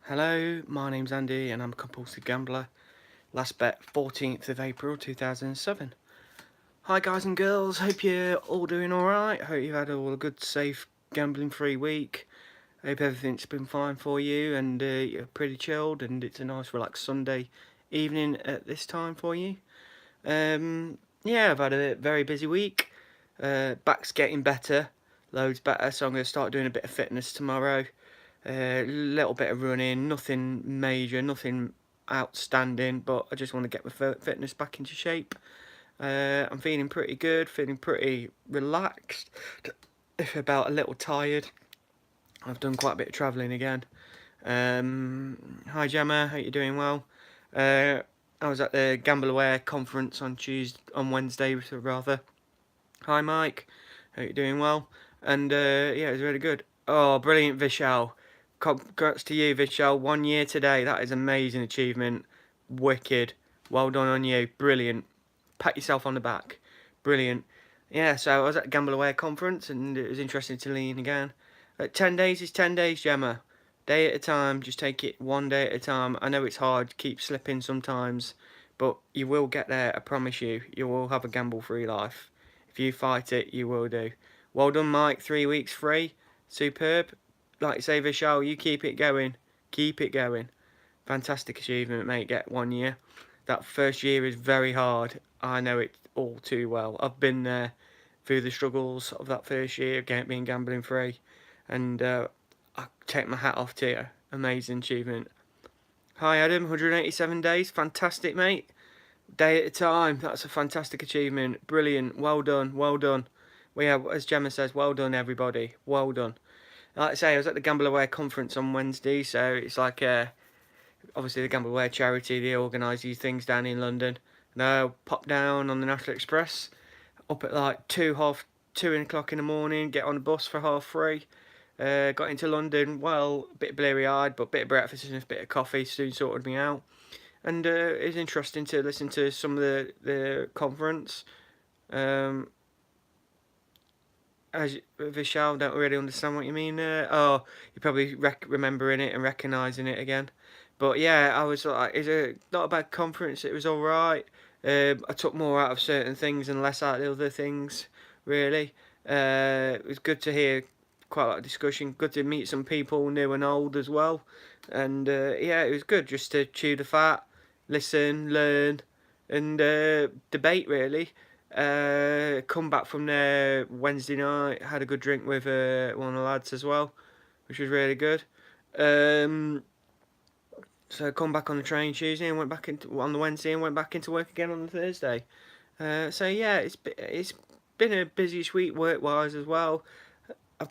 Hello, my name's Andy and I'm a compulsive gambler. Last bet 14th of April 2007. Hi guys and girls, hope you're all doing alright. Hope you've had all a good, safe, gambling free week. Hope everything's been fine for you and you're pretty chilled and it's a nice relaxed Sunday evening at this time for you. Yeah, I've had a very busy week. Back's getting better, loads better, so I'm going to start doing a bit of fitness tomorrow. A little bit of running, nothing major, nothing outstanding, but I just want to get my fitness back into shape. I'm feeling pretty good, feeling pretty relaxed, if about a little tired. I've done quite a bit of travelling again. Hi Gemma, hope you're doing well. Uh, I was at the Gamble Aware conference on Wednesday rather. Hi Mike, hope you're doing well. And yeah, it was really good. Oh, brilliant Vishal. Congrats to you Vishal, 1 year today, that is an amazing achievement. Wicked, well done on you, brilliant. Pat yourself on the back, brilliant. Yeah, so I was at the Gamble Aware conference and it was interesting to lean again. 10 days is 10 days, Gemma. Day at a time, just take it one day at a time. I know it's hard, keep slipping sometimes, but you will get there, I promise you. You will have a gamble-free life. If you fight it, you will do. Well done, Mike, 3 weeks free. Superb. Like you say, Vishal, you keep it going. Keep it going. Fantastic achievement, mate, get 1 year. That first year is very hard. I know it all too well. I've been there through the struggles of that first year, being gambling free. And I take my hat off to you. Amazing achievement. Hi Adam, 187 days. Fantastic, mate. Day at a time. That's a fantastic achievement. Brilliant. Well done. Well done. We have, as Gemma says, well done, everybody. Well done. Like I say, I was at the Gamble Aware conference on Wednesday, so it's like obviously the Gamble Aware charity. They organise these things down in London. And I popped down on the National Express up at like 2 o'clock in the morning. Get on the bus for 3:30. Got into London. Well, a bit bleary-eyed, but a bit of breakfast and a bit of coffee soon sorted me out. And it was interesting to listen to some of the conference. Um, as Vishal, don't really understand what you mean there. Oh, you're probably remembering it and recognising it again. But yeah, I was like, it's not a bad conference. It was all right. I took more out of certain things and less out of the other things. Really, it was good to hear quite a lot of discussion. Good to meet some people new and old as well. And yeah, it was good just to chew the fat, listen, learn, and debate really. Come back from there Wednesday night, had a good drink with one of the lads as well, which was really good. Um, so come back on the train Tuesday and went back into on the Wednesday and went back into work again on the Thursday. So yeah, it's been a busy week work wise as well. I,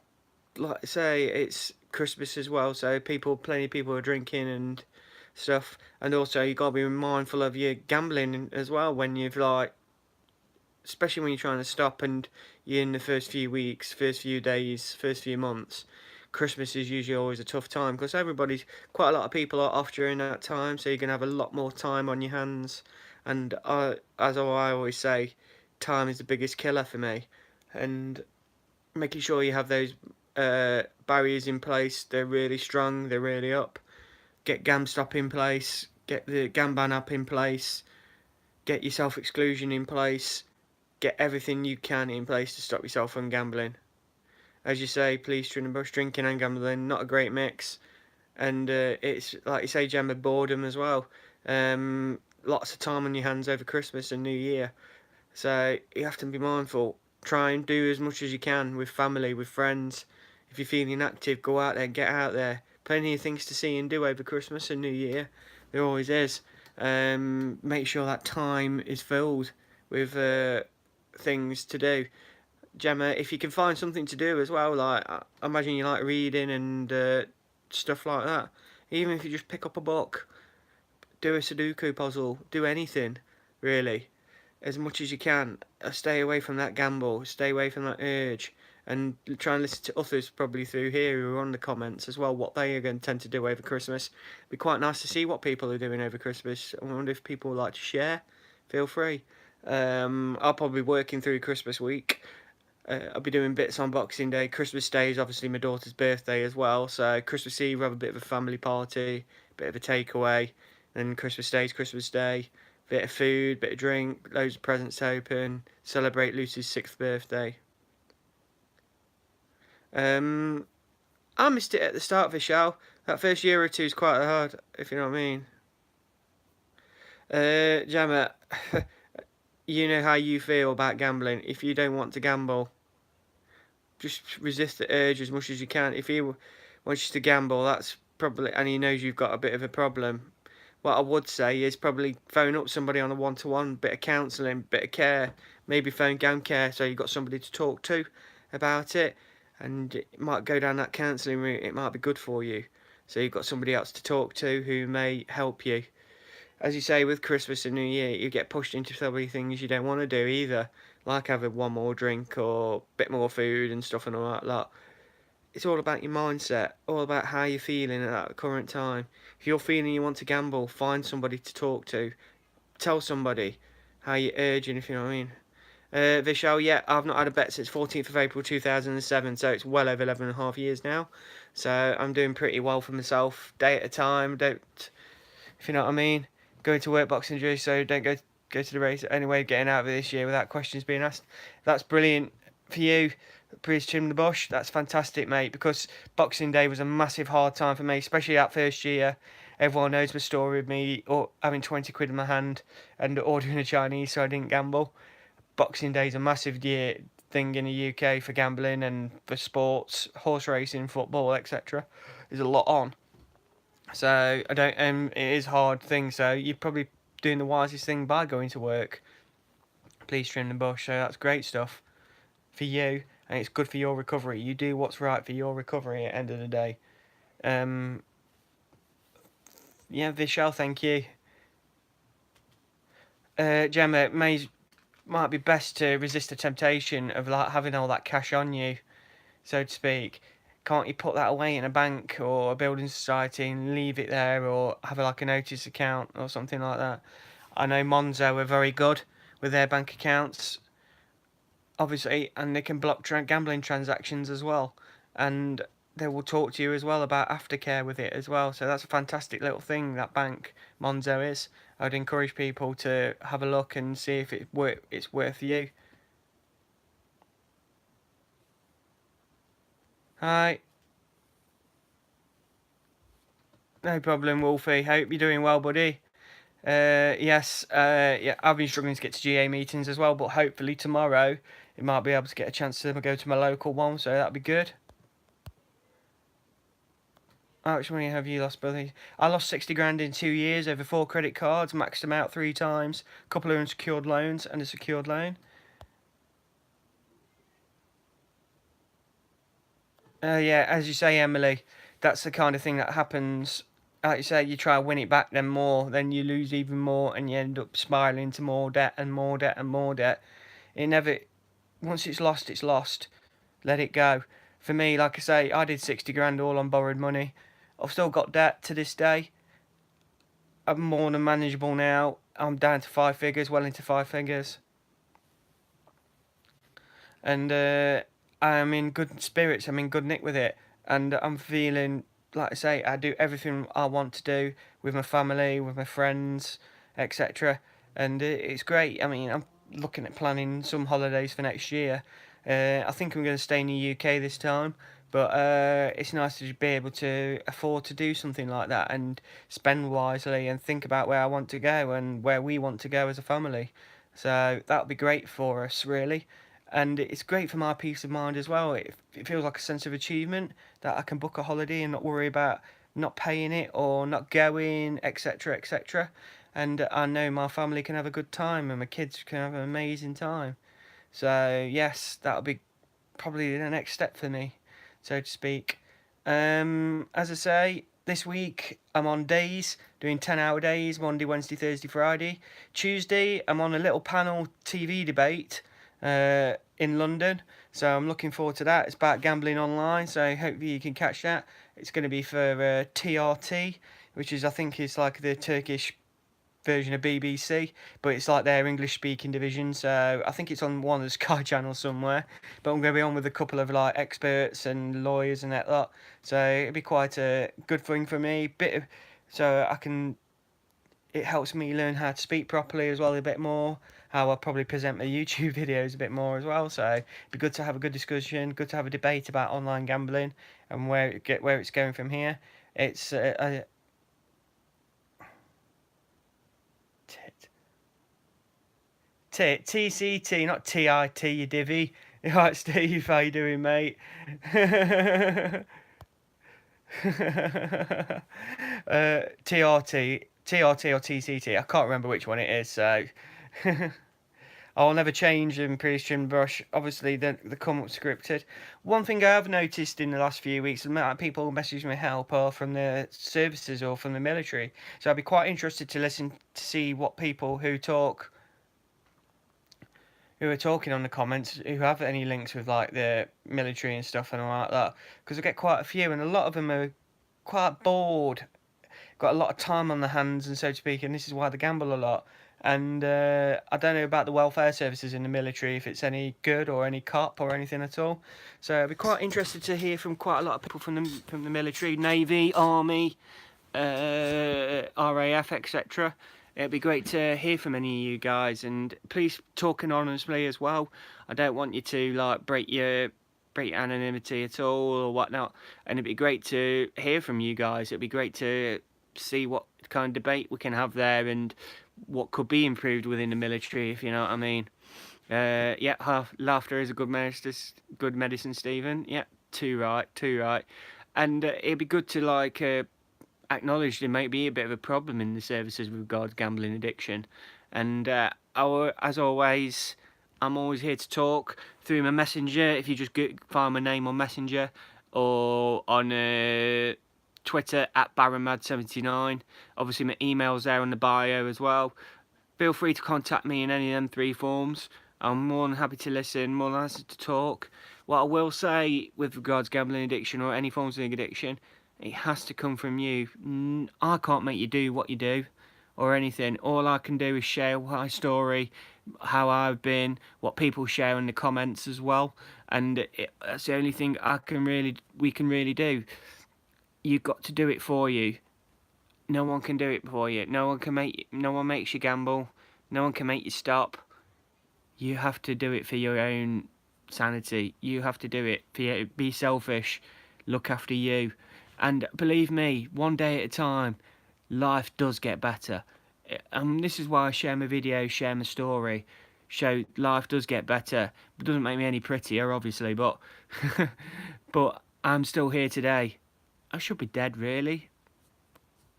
like I say, it's Christmas as well, so plenty of people are drinking and stuff, and also you gotta be mindful of your gambling as well when you've like especially when you're trying to stop and you're in the first few weeks, first few days, first few months. Christmas is usually always a tough time because quite a lot of people are off during that time, so you're going to have a lot more time on your hands. And as I always say, time is the biggest killer for me. And making sure you have those barriers in place, they're really strong, they're really up. Get GamStop in place, get the Gamban app in place, get your self-exclusion in place, get everything you can in place to stop yourself from gambling. As you say, please remember, drinking and gambling, not a great mix. And it's, like you say, Gemma, boredom as well. Lots of time on your hands over Christmas and New Year. So you have to be mindful. Try and do as much as you can with family, with friends. If you're feeling active, go out there, get out there. Plenty of things to see and do over Christmas and New Year. There always is. Make sure that time is filled with things to do. Gemma, if you can find something to do as well, like I imagine you like reading and stuff like that. Even if you just pick up a book, do a Sudoku puzzle, do anything, really, as much as you can. Stay away from that gamble, stay away from that urge, and try and listen to others probably through here who are on the comments as well, what they are going to tend to do over Christmas. It'd be quite nice to see what people are doing over Christmas. I wonder if people would like to share. Feel free. I'll probably be working through Christmas week. I'll be doing bits on Boxing Day. Christmas Day is obviously my daughter's birthday as well, so Christmas Eve we'll have a bit of a family party, bit of a takeaway, and Christmas Day's Christmas Day. Bit of food, bit of drink, loads of presents to open, celebrate Lucy's 6th birthday. Um, I missed it at the start of the show. That first year or two is quite hard, if you know what I mean. Gemma, you know how you feel about gambling. If you don't want to gamble, just resist the urge as much as you can. If he wants you to gamble, that's probably, and he knows you've got a bit of a problem. What I would say is probably phone up somebody on a one-to-one, bit of counselling, bit of care. Maybe phone Gam Care so you've got somebody to talk to about it, and it might go down that counselling route. It might be good for you. So you've got somebody else to talk to who may help you. As you say, with Christmas and New Year, you get pushed into so many things you don't want to do either, like having one more drink or a bit more food and stuff and all that lot. It's all about your mindset, all about how you're feeling at that current time. If you're feeling you want to gamble, find somebody to talk to. Tell somebody how you're urging, if you know what I mean. Vishal, yeah, I've not had a bet since 14th of April 2007, so it's well over 11 and a half years now. So I'm doing pretty well for myself, day at a time. Don't, if you know what I mean. Going to work Boxing Day, so don't go to the race anyway. Getting out of it this year without questions being asked. That's brilliant for you. Please trim the bush. That's fantastic, mate. Because Boxing Day was a massive hard time for me, especially that first year. Everyone knows my story of me or having 20 quid in my hand and ordering a Chinese so I didn't gamble. Boxing Day is a massive year thing in the UK for gambling and for sports, horse racing, football, etc. There's a lot on. So I don't. It is a hard thing. So you're probably doing the wisest thing by going to work. Please trim the bush. So that's great stuff for you, and it's good for your recovery. You do what's right for your recovery at the end of the day. Um, yeah, Vishal, thank you. Gemma, it might be best to resist the temptation of like having all that cash on you, so to speak. Can't you put that away in a bank or a building society and leave it there, or have like a notice account or something like that? I know Monzo are very good with their bank accounts, obviously, and they can block gambling transactions as well, and they will talk to you as well about aftercare with it as well. So that's a fantastic little thing that bank Monzo is. I'd encourage people to have a look and see if it's worth you. Hi, no problem, Wolfie. Hope you're doing well, buddy. Yes, yeah, I've been struggling to get to GA meetings as well, but hopefully tomorrow it might be able to get a chance to go to my local one, so that'd be good. How much money have you lost, buddy? I lost 60 grand in 2 years over 4 credit cards, maxed them out 3 times, a couple of unsecured loans and a secured loan. Yeah, as you say, Emily, that's the kind of thing that happens. Like you say, you try to win it back, then more, then you lose even more, and you end up spiraling into more debt and more debt and more debt. It never, once it's lost, it's lost. Let it go. For me, like I say, I did 60 grand all on borrowed money. I've still got debt to this day. I'm more than manageable now. I'm down to 5 figures, well into 5 figures. And I'm in good spirits. I'm in good nick with it. And I'm feeling, like I say, I do everything I want to do with my family, with my friends, etc. And it's great. I mean, I'm looking at planning some holidays for next year. I think I'm going to stay in the UK this time, but it's nice to be able to afford to do something like that and spend wisely and think about where I want to go and where we want to go as a family. So that'll be great for us, really. And it's great for my peace of mind as well. It feels like a sense of achievement that I can book a holiday and not worry about not paying it or not going, etc., etc. And I know my family can have a good time and my kids can have an amazing time. So yes, that'll be probably the next step for me, so to speak. As I say, this week I'm on days, doing 10-hour days, Monday, Wednesday, Thursday, Friday. Tuesday I'm on a little panel TV debate in London, so I'm looking forward to that. It's about gambling online, so hopefully you can catch that. It's going to be for TRT, which is, I think, is like the Turkish version of BBC, but it's like their English speaking division. So I think it's on one of the Sky channels somewhere. But I'm going to be on with a couple of like experts and lawyers and that lot. So it'd be quite a good thing for me. So I can. It helps me learn how to speak properly as well a bit more. How I probably present my YouTube videos a bit more as well. So it'd be good to have a good discussion, good to have a debate about online gambling and where it's going from here. It's TCT, not TIT, you divvy. Right, Steve, how you doing, mate? TRT or TCT. I can't remember which one it is, so I'll never change them, pretty trim brush. Obviously, they come up scripted. One thing I have noticed in the last few weeks, the amount of people messaging me help are from the services or from the military. So I'd be quite interested to listen to see what people who are talking on the comments who have any links with like the military and stuff and all like that, because I get quite a few and a lot of them are quite bored, got a lot of time on their hands and so to speak, and this is why they gamble a lot. And I don't know about the welfare services in the military, if it's any good or any cop or anything at all. So I'd be quite interested to hear from quite a lot of people from the military, navy, army, RAF, etc. It'd be great to hear from any of you guys, and please talk anonymously as well. I don't want you to like break your anonymity at all or whatnot. And it'd be great to hear from you guys. It'd be great to see what kind of debate we can have there and what could be improved within the military, if you know what I mean. Yeah, laughter is a good medicine, Stephen. Yeah, too right, too right. And it'd be good to like acknowledge there might be a bit of a problem in the services with regards gambling addiction. And as always, I'm always here to talk through my messenger. If you just find my name on Messenger or on Twitter at BaronMad79. Obviously my email's there on the bio as well. Feel free to contact me in any of them three forms. I'm more than happy to listen, more than happy to talk. What I will say with regards to gambling addiction or any forms of addiction, it has to come from you. I can't make you do what you do or anything. All I can do is share my story, how I've been, what people share in the comments as well. And that's the only thing we can really do. You've got to do it for you. No one can do it for you. No one makes you gamble. No one can make you stop. You have to do it for your own sanity. You have to do it for you. Be selfish. Look after you. And believe me, one day at a time, life does get better. This is why I share my videos, share my story. Show life does get better. It doesn't make me any prettier, obviously, but but I'm still here today. I should be dead, really.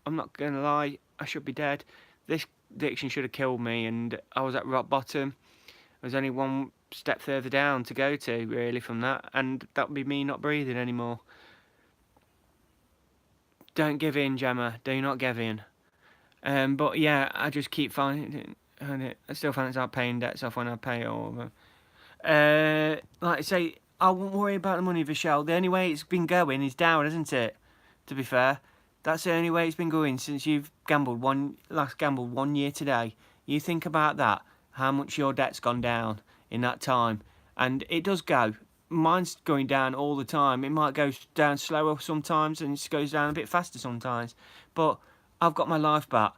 I'm not going to lie. I should be dead. This addiction should have killed me, and I was at rock bottom. There's only one step further down to go to, really, from that, and that would be me not breathing anymore. Don't give in, Gemma. Do not give in. But yeah, I just keep finding it. I still find it's like paying debts off when I pay it all. Like I say, I won't worry about the money, Vishal. The only way it's been going is down, isn't it? To be fair, that's the only way it's been going since you've last gambled 1 year today. You think about that, how much your debt's gone down in that time, and it does go. Mine's going down all the time. It might go down slower sometimes, and it goes down a bit faster sometimes. But I've got my life back.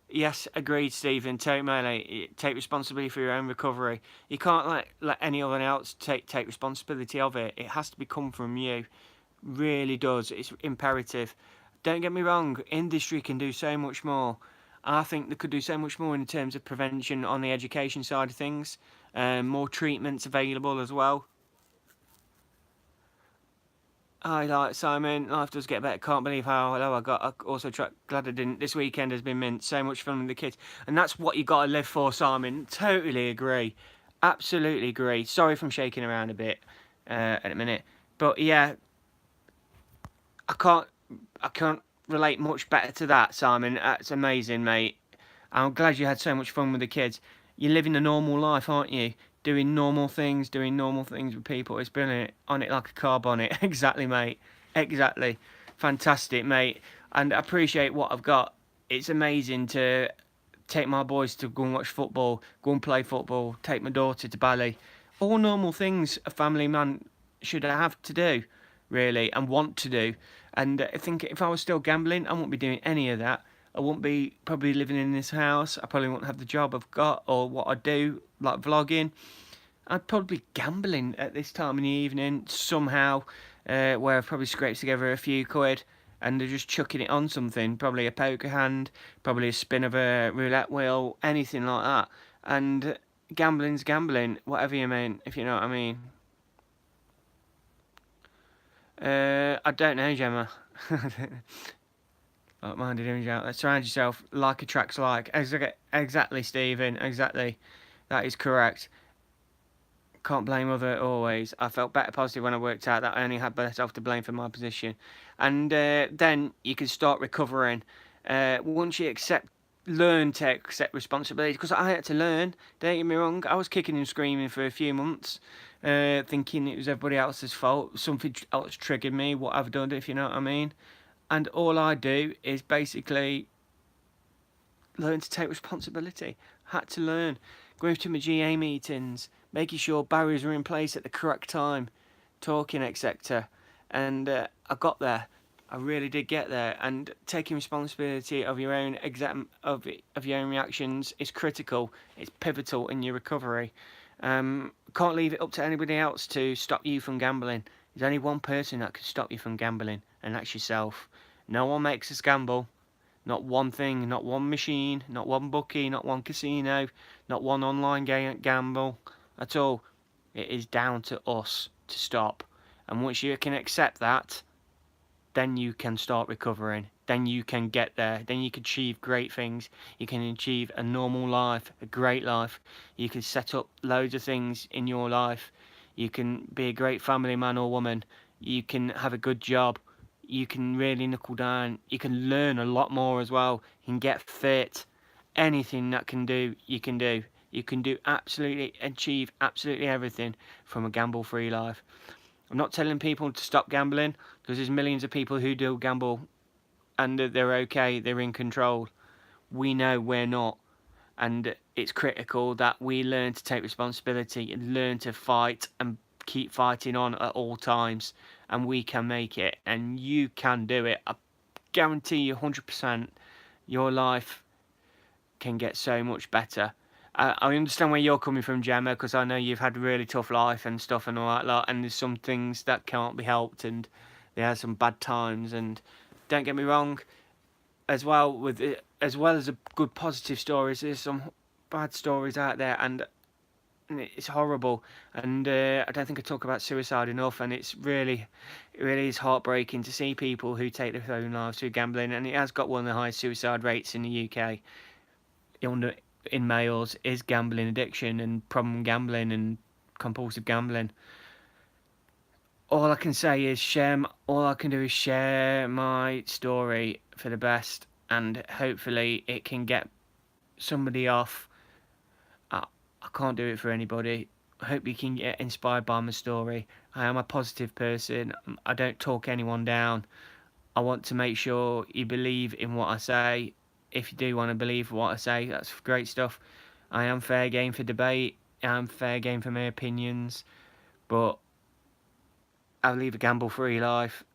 Yes, agreed, Stephen. Take responsibility for your own recovery. You can't let anyone else take responsibility of it. It has to come from you. Really does. It's imperative. Don't get me wrong. Industry can do so much more. I think they could do so much more in terms of prevention on the education side of things. More treatments available as well. Hi, like Simon. Life does get better. Can't believe how hello I got. Glad I didn't. This weekend has been mint. So much fun with the kids, and that's what you got to live for, Simon. Totally agree. Absolutely agree. Sorry if I'm shaking around a bit at a minute, but yeah, I can't relate much better to that, Simon. That's amazing, mate. I'm glad you had so much fun with the kids. You're living a normal life, aren't you? Doing normal things with people. It's brilliant. On it like a car bonnet. Exactly, mate. Exactly. Fantastic, mate. and I appreciate what I've got. It's amazing to take my boys to go and watch football, go and play football, take my daughter to ballet. All normal things a family man should have to do, really, and want to do. And I think if I was still gambling, I wouldn't be doing any of that. I wouldn't be probably living in this house. I probably wouldn't have the job I've got or what I do, like vlogging. I'd probably be gambling at this time in the evening somehow, where I've probably scraped together a few quid and they're just chucking it on something, probably a poker hand, probably a spin of a roulette wheel, anything like that. And gambling's gambling, whatever you mean, if you know what I mean. I don't know, Gemma. Like minded image out there. Surround yourself like attracts like. Exactly, Stephen. Exactly. That is correct. Can't blame other always. I felt better positive when I worked out that I only had myself to blame for my position. And then you can start recovering. Once you learn to accept responsibility, because I had to learn, don't get me wrong, I was kicking and screaming for a few months, thinking it was everybody else's fault, something else triggered me, what I've done, if you know what I mean. And all I do is basically learn to take responsibility. Had to learn. Going to my GA meetings, making sure barriers are in place at the correct time, talking, etc. And I got there. I really did get there. And taking responsibility of your own of your own reactions is critical. It's pivotal in your recovery. Can't leave it up to anybody else to stop you from gambling. There's only one person that can stop you from gambling, and that's yourself. No one makes us gamble. Not one thing, not one machine, not one bookie, not one casino, not one online gamble at all. It is down to us to stop. And once you can accept that, then you can start recovering. Then you can get there. Then you can achieve great things. You can achieve a normal life, a great life. You can set up loads of things in your life. You can be a great family man or woman. You can have a good job. You can really knuckle down. You can learn a lot more as well. You can get fit. Anything that can do, you can do. You can do achieve absolutely everything from a gamble-free life. I'm not telling people to stop gambling, because there's millions of people who do gamble and they're okay, they're in control. We know we're not. And it's critical that we learn to take responsibility and learn to fight and keep fighting on at all times. And we can make it, and you can do it. I guarantee you 100% your life can get so much better. I understand where you're coming from, Gemma, because I know you've had a really tough life and stuff and all that lot, and there's some things that can't be helped, and there are some bad times. And don't get me wrong, as well as the good positive stories, there's some bad stories out there, and it's horrible. And I don't think I talk about suicide enough, and it really is heartbreaking to see people who take their own lives through gambling, and it has got one of the highest suicide rates in the UK in males is gambling addiction and problem gambling and compulsive gambling. All I can say is all I can do is share my story for the best, and hopefully it can get somebody off. I can't do it for anybody. I hope you can get inspired by my story. I am a positive person. I don't talk anyone down. I want to make sure you believe in what I say. If you do want to believe what I say, that's great stuff. I am fair game for debate. I am fair game for my opinions. But I lead a gamble-free life.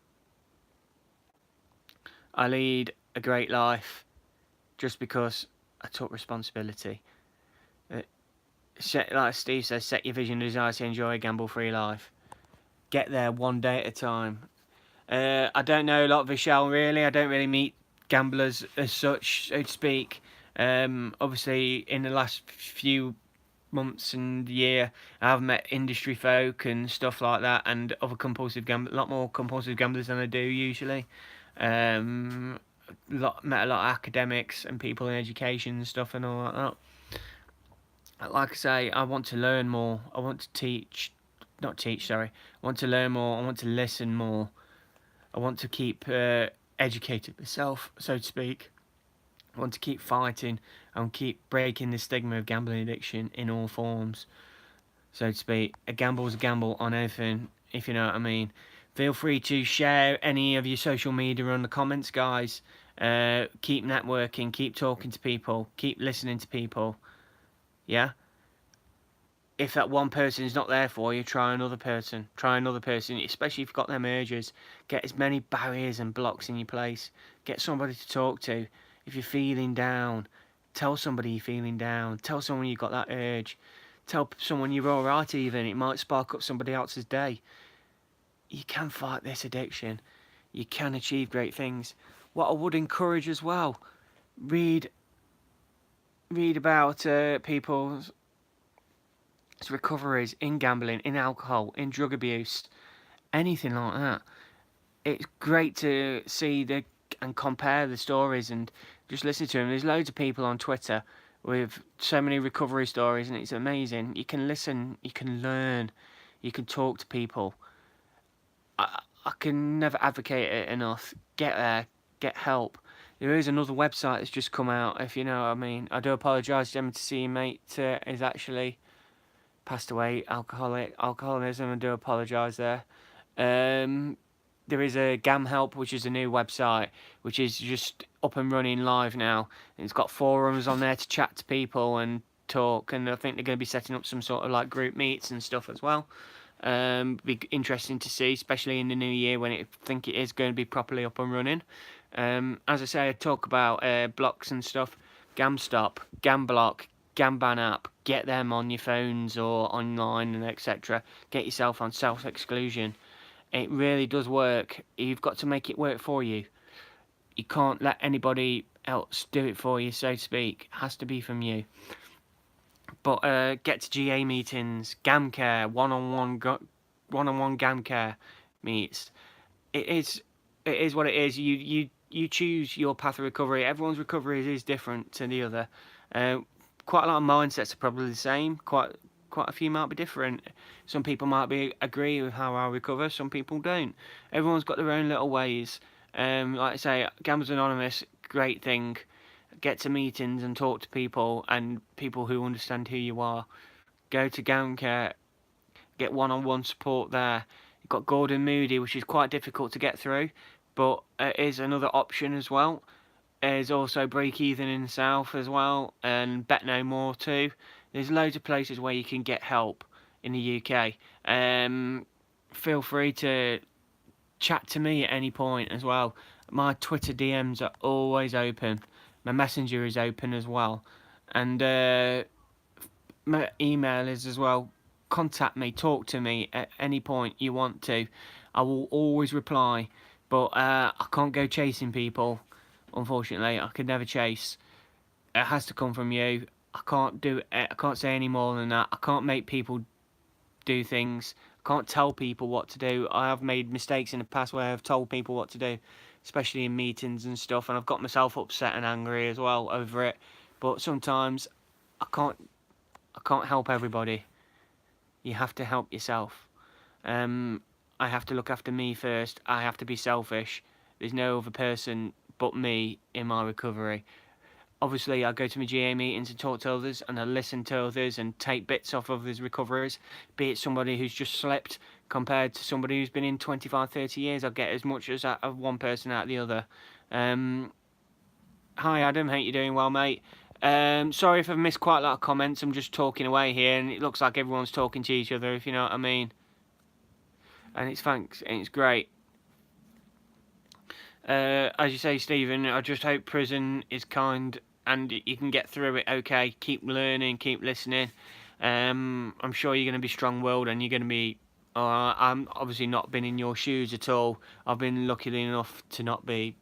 I lead a great life just because I took responsibility. Like Steve says, set your vision and desire to enjoy a gamble-free life. Get there one day at a time. I don't know a lot of Vishal, really. I don't really meet gamblers as such, so to speak. Obviously, in the last few months and year, I've met industry folk and stuff like that, and other compulsive gamblers, a lot more compulsive gamblers than I do usually. Met a lot of academics and people in education and stuff and all like that. Like I say, I want to learn more. I want to not teach, sorry. I want to learn more. I want to listen more. I want to keep educated myself, so to speak. I want to keep fighting and keep breaking the stigma of gambling addiction in all forms, so to speak. A gamble is a gamble on everything, if you know what I mean. Feel free to share any of your social media on the comments, guys. Keep networking, keep talking to people, keep listening to people. Yeah? If that one person is not there for you, try another person. Try another person, especially if you've got them urges. Get as many barriers and blocks in your place. Get somebody to talk to. If you're feeling down, tell somebody you're feeling down. Tell someone you've got that urge. Tell someone you're alright even. It might spark up somebody else's day. You can fight this addiction. You can achieve great things. What I would encourage as well, read about people's recoveries in gambling, in alcohol, in drug abuse, anything like that. It's great to see and compare the stories and just listen to them. There's loads of people on Twitter with so many recovery stories, and it's amazing. You can listen, you can learn, you can talk to people. I can never advocate it enough. Get there, get help. There is another website that's just come out, if you know what I mean. I do apologise, Gemma, to see your mate is actually passed away, alcoholism. I do apologise there. There is a Gam Help, which is a new website, which is just up and running live now. It's got forums on there to chat to people and talk, and I think they're going to be setting up some sort of like group meets and stuff as well. Be interesting to see, especially in the new year when I think it is going to be properly up and running. As I say, I talk about blocks and stuff. GamStop, GamBlock, Gamban app. Get them on your phones or online and etc. Get yourself on self-exclusion. It really does work. You've got to make it work for you. You can't let anybody else do it for you, so to speak. It has to be from you. But get to GA meetings, GamCare, one-on-one GamCare meets. It is what it is. You choose your path of recovery. Everyone's recovery is different to the other. Quite a lot of mindsets are probably the same. Quite a few might be different. Some people might agree with how I recover. Some people don't. Everyone's got their own little ways. Like I say, Gamblers Anonymous, great thing. Get to meetings and talk to people and people who understand who you are. Go to GamCare, get one-on-one support there. You've got Gordon Moody, which is quite difficult to get through, but it is another option as well. There's also Break Even in the South as well, and Bet No More too. There's loads of places where you can get help in the UK. Feel free to chat to me at any point as well. My Twitter DMs are always open. My Messenger is open as well. And my email is as well. Contact me, talk to me at any point you want to. I will always reply. But I can't go chasing people, unfortunately. I could never chase. It has to come from you. I can't do it. I can't say any more than that. I can't make people do things. I can't tell people what to do. I have made mistakes in the past where I've told people what to do, especially in meetings and stuff, and I've got myself upset and angry as well over it. But sometimes I can't help everybody. You have to help yourself. I have to look after me first. I have to be selfish. There's no other person but me in my recovery. Obviously, I go to my GA meetings and talk to others, and I listen to others and take bits off others' recoveries. Be it somebody who's just slipped compared to somebody who's been in 25, 30 years, I'll get as much as out of one person out of the other. Hi Adam, hope you're doing well, mate. Sorry if I've missed quite a lot of comments. I'm just talking away here, and it looks like everyone's talking to each other, if you know what I mean. And it's thanks, and it's great. As you say, Stephen, I just hope prison is kind and you can get through it okay. Keep learning, keep listening. I'm sure you're going to be strong-willed and you're going to be... I'm obviously not been in your shoes at all. I've been lucky enough to not be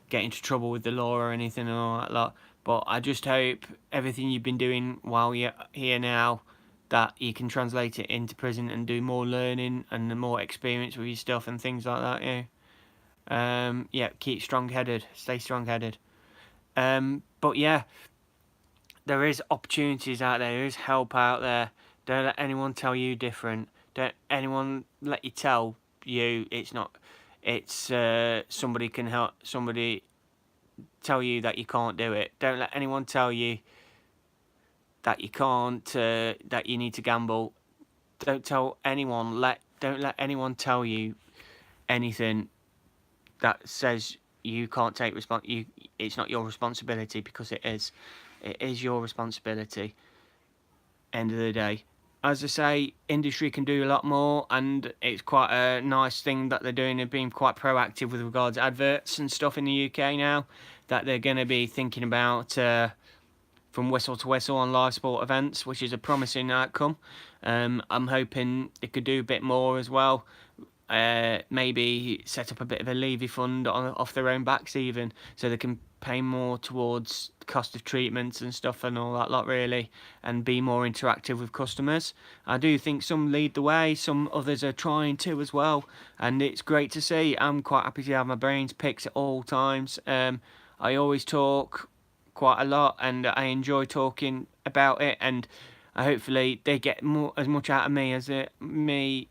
getting into trouble with the law or anything and all that lot. But I just hope everything you've been doing while you're here now, that you can translate it into prison and do more learning and more experience with your stuff and things like that, yeah. Keep strong-headed. Stay strong-headed. But yeah, there is opportunities out there. There is help out there. Don't let anyone tell you different. Don't anyone let you tell you it's not. It's somebody can help. Somebody tell you that you can't do it. Don't let anyone tell you that you can't. That you need to gamble. Don't tell anyone. Don't let anyone tell you anything that says you can't take it's not your responsibility, because it is. It is your responsibility. End of the day. As I say, industry can do a lot more, and it's quite a nice thing that they're doing. They're being quite proactive with regards to adverts and stuff in the UK now, that they're going to be thinking about from whistle to whistle on live sport events, which is a promising outcome. I'm hoping it could do a bit more as well. Maybe set up a bit of a levy fund off their own backs even, so they can pay more towards the cost of treatments and stuff and all that lot really, and be more interactive with customers. I do think some lead the way, some others are trying to as well, and it's great to see. I'm quite happy to have my brains picked at all times. I always talk quite a lot, and I enjoy talking about it, and hopefully they get as much out of me as me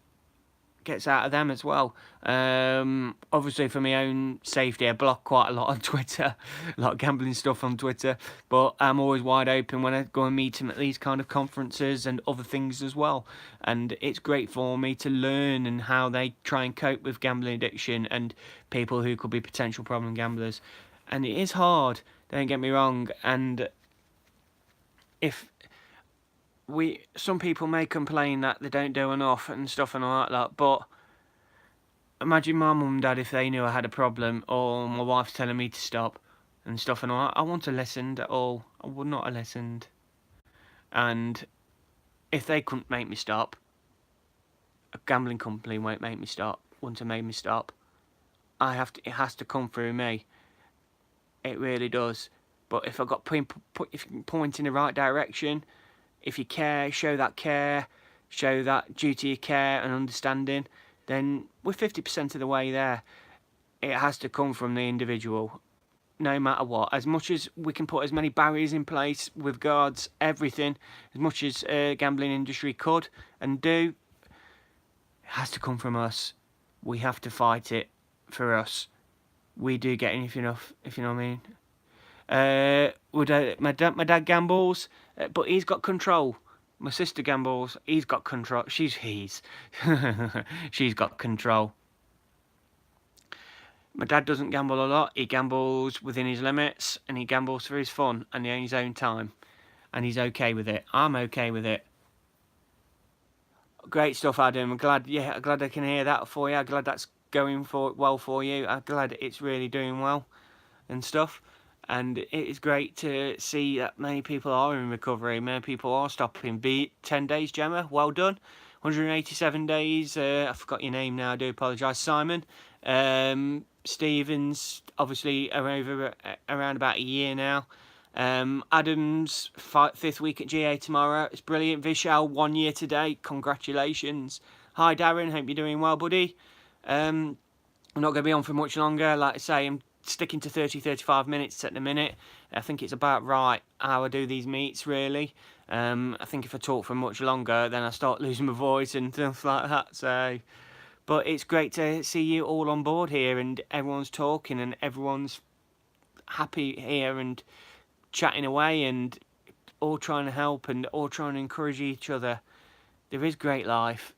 gets out of them as well. Obviously, for my own safety, I block quite a lot on Twitter, a lot of gambling stuff on Twitter, but I'm always wide open when I go and meet them at these kind of conferences and other things as well. And it's great for me to learn and how they try and cope with gambling addiction and people who could be potential problem gamblers. And it is hard, don't get me wrong, and if some people may complain that they don't do enough and stuff and all that lot, but imagine my mum and dad if they knew I had a problem, or my wife's telling me to stop and stuff and all that. I wouldn't have listened at all. I would not have listened. And if they couldn't make me stop, a gambling company won't make me stop. Wouldn't have made me stop. It has to come through me. It really does. But if I got if you point in the right direction, if you care, show that duty of care and understanding, then we're 50% of the way there. It has to come from the individual, no matter what. As much as we can put as many barriers in place with guards, everything, as much as gambling industry could and do, it has to come from us. We have to fight it for us. We do get enough, if you know what I mean. My dad gambles, but he's got control. My sister gambles, he's got control. She's got control. My dad doesn't gamble a lot. He gambles within his limits, and he gambles for his fun and in his own time, and he's okay with it. I'm okay with it. Great stuff, Adam. I'm glad I can hear that for you. I'm glad that's going well for you. I'm glad it's really doing well and stuff. And it is great to see that many people are in recovery. Many people are stopping. Be it 10 days, Gemma. Well done. 187 days. I forgot your name now. I do apologise. Simon. Stevens, obviously, are over around about a year now. Adam's 5th week at GA tomorrow. It's brilliant. Vishal, 1 year today. Congratulations. Hi, Darren. Hope you're doing well, buddy. I'm not going to be on for much longer. Like I say, I'm sticking to 30-35 minutes at the minute. I think it's about right how I do these meets, really. I think if I talk for much longer, then I start losing my voice and stuff like that. So, but it's great to see you all on board here, and everyone's talking and everyone's happy here and chatting away and all trying to help and all trying to encourage each other. There is great life.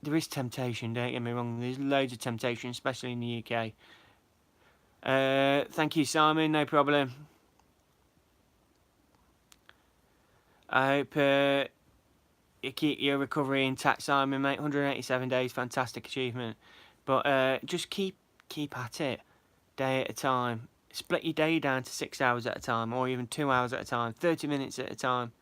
There is temptation, don't get me wrong. There's loads of temptation, especially in the UK. Thank you, Simon. No problem. I hope you keep your recovery intact, Simon, mate. 187 days, fantastic achievement. But just keep at it, day at a time. Split your day down to 6 hours at a time, or even 2 hours at a time, 30 minutes at a time.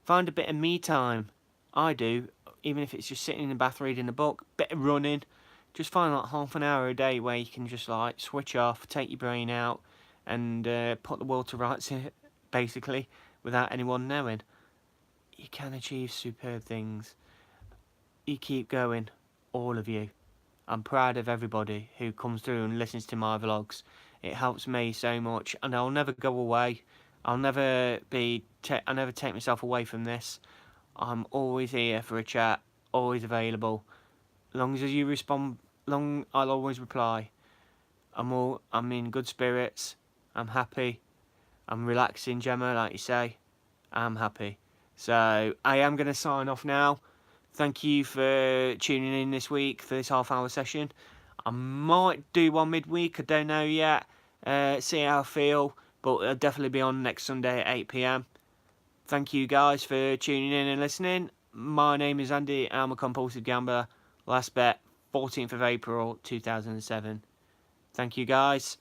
Find a bit of me time. I do, even if it's just sitting in the bath reading a book, bit of running. Just find like half an hour a day where you can just like switch off, take your brain out, and put the world to rights, basically, without anyone knowing. You can achieve superb things. You keep going, all of you. I'm proud of everybody who comes through and listens to my vlogs. It helps me so much, and I'll never go away. I'll never take myself away from this. I'm always here for a chat, always available. As long as you respond, I'll always reply. I'm in good spirits. I'm happy. I'm relaxing, Gemma, like you say. I'm happy. So I am going to sign off now. Thank you for tuning in this week for this half-hour session. I might do one midweek, I don't know yet. See how I feel, but I'll definitely be on next Sunday at 8 p.m. Thank you guys for tuning in and listening. My name is Andy, I'm a compulsive gambler. Last bet, 14th of April 2007. Thank you guys.